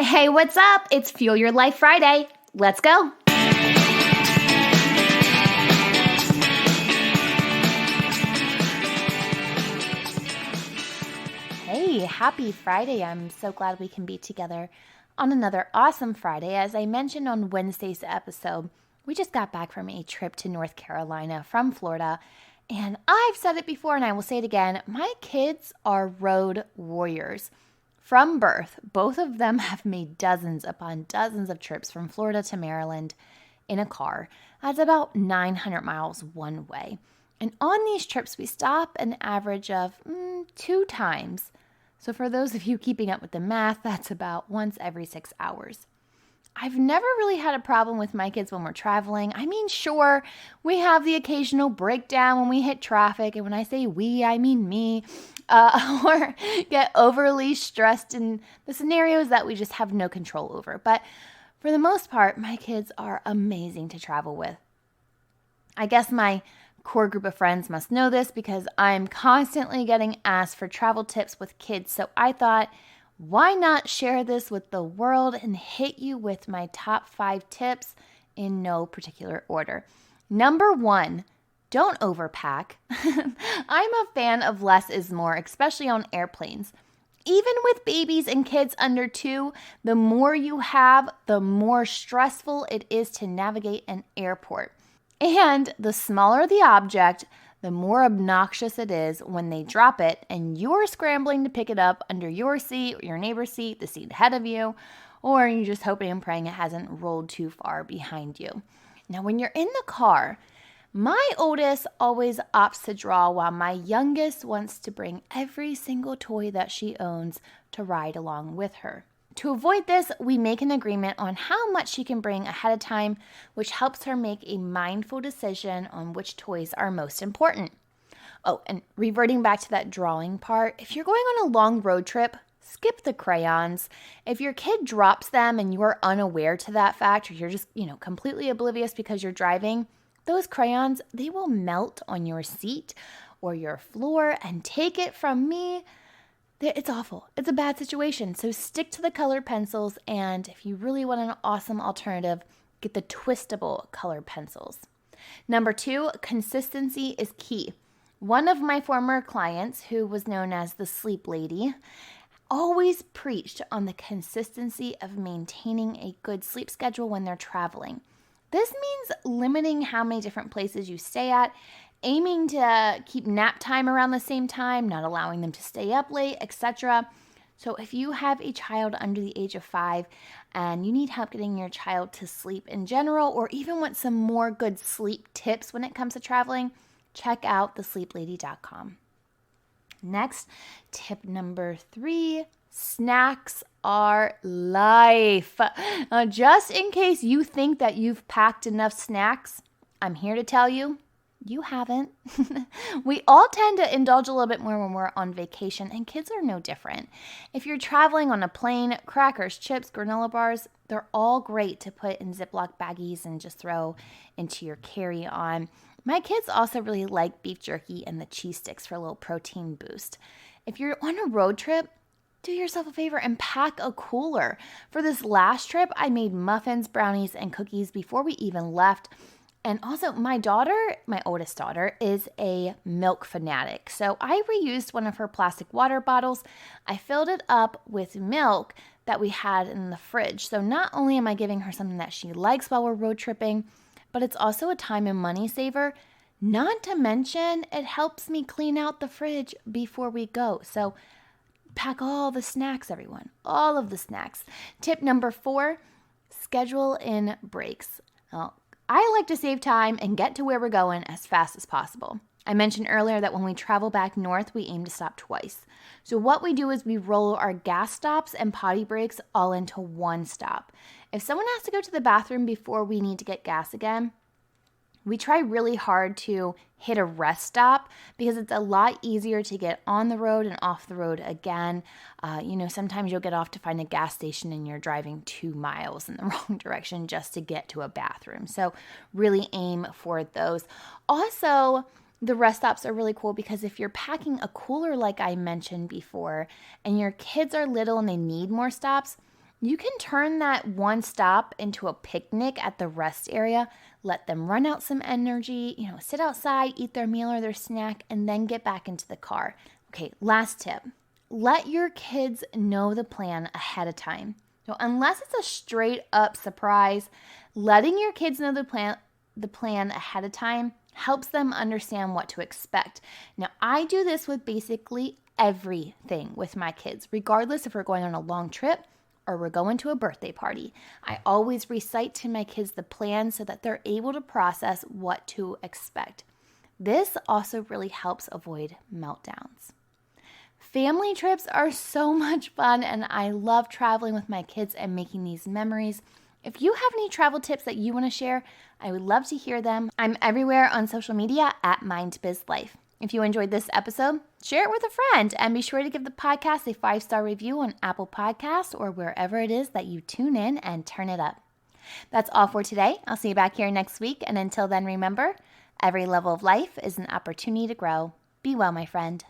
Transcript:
Hey, what's up? It's Fuel Your Life Friday. Let's go. Hey, happy Friday. I'm so glad we can be together on another awesome Friday. As I mentioned on Wednesday's episode, we just got back from a trip to North Carolina from Florida. And I've said it before and I will say it again, my kids are road warriors. From birth, both of them have made dozens upon dozens of trips from Florida to Maryland in a car. That's about 900 miles one way. And on these trips, we stop an average of 2 times. So for those of you keeping up with the math, that's about once every 6 hours. I've never really had a problem with my kids when we're traveling. I mean, sure, we have the occasional breakdown when we hit traffic. And when I say we, I mean me. Or get overly stressed in the scenarios that we just have no control over. But for the most part, my kids are amazing to travel with. I guess my core group of friends must know this because I'm constantly getting asked for travel tips with kids. So I thought, why not share this with the world and hit you with my top 5 tips in no particular order. Number 1, don't overpack. I'm a fan of less is more, especially on airplanes. Even with babies and kids under 2, the more you have, the more stressful it is to navigate an airport. And the smaller the object, the more obnoxious it is when they drop it and you're scrambling to pick it up under your seat or your neighbor's seat, the seat ahead of you, or you're just hoping and praying it hasn't rolled too far behind you. Now, when you're in the car, my oldest always opts to draw while my youngest wants to bring every single toy that she owns to ride along with her. To avoid this, we make an agreement on how much she can bring ahead of time, which helps her make a mindful decision on which toys are most important. Oh, and reverting back to that drawing part, if you're going on a long road trip, skip the crayons. If your kid drops them and you are unaware to that fact, or you're just, completely oblivious because you're driving, those crayons, they will melt on your seat or your floor, and take it from me, it's awful. It's a bad situation. So stick to the colored pencils, and if you really want an awesome alternative, get the twistable colored pencils. Number 2, consistency is key. One of my former clients, who was known as the sleep lady, always preached on the consistency of maintaining a good sleep schedule when they're traveling. This means limiting how many different places you stay at, aiming to keep nap time around the same time, not allowing them to stay up late, etc. So if you have a child under the age of 5 and you need help getting your child to sleep in general, or even want some more good sleep tips when it comes to traveling, check out thesleeplady.com. Next, tip number 3, snacks are life. Just in case you think that you've packed enough snacks, I'm here to tell you, you haven't. We all tend to indulge a little bit more when we're on vacation, and kids are no different. If you're traveling on a plane, crackers, chips, granola bars, they're all great to put in Ziploc baggies and just throw into your carry-on. My kids also really like beef jerky and the cheese sticks for a little protein boost. If you're on a road trip, do yourself a favor and pack a cooler. For this last trip, I made muffins, brownies, and cookies before we even left. And also, my oldest daughter, is a milk fanatic. So I reused one of her plastic water bottles. I filled it up with milk that we had in the fridge. So not only am I giving her something that she likes while we're road tripping, but it's also a time and money saver. Not to mention, it helps me clean out the fridge before we go. So pack all the snacks, everyone. All of the snacks. Tip number 4, schedule in breaks. I like to save time and get to where we're going as fast as possible. I mentioned earlier that when we travel back north, we aim to stop twice. So what we do is we roll our gas stops and potty breaks all into one stop. If someone has to go to the bathroom before we need to get gas again, we try really hard to hit a rest stop because it's a lot easier to get on the road and off the road again. Sometimes you'll get off to find a gas station and you're driving 2 miles in the wrong direction just to get to a bathroom. So really aim for those. Also, the rest stops are really cool because if you're packing a cooler like I mentioned before and your kids are little and they need more stops, You can turn that one stop into a picnic at the rest area. Let them run out some energy, sit outside, eat their meal or their snack, and then get back into the car. Okay, last tip. Let your kids know the plan ahead of time. So unless it's a straight up surprise, letting your kids know the plan ahead of time helps them understand what to expect. Now, I do this with basically everything with my kids, regardless if we're going on a long trip or we're going to a birthday party. I always recite to my kids the plan so that they're able to process what to expect. This also really helps avoid meltdowns. Family trips are so much fun, and I love traveling with my kids and making these memories. If you have any travel tips that you want to share, I would love to hear them. I'm everywhere on social media at MindBizLife. If you enjoyed this episode, share it with a friend and be sure to give the podcast a 5-star review on Apple Podcasts or wherever it is that you tune in and turn it up. That's all for today. I'll see you back here next week. And until then, remember, every level of life is an opportunity to grow. Be well, my friend.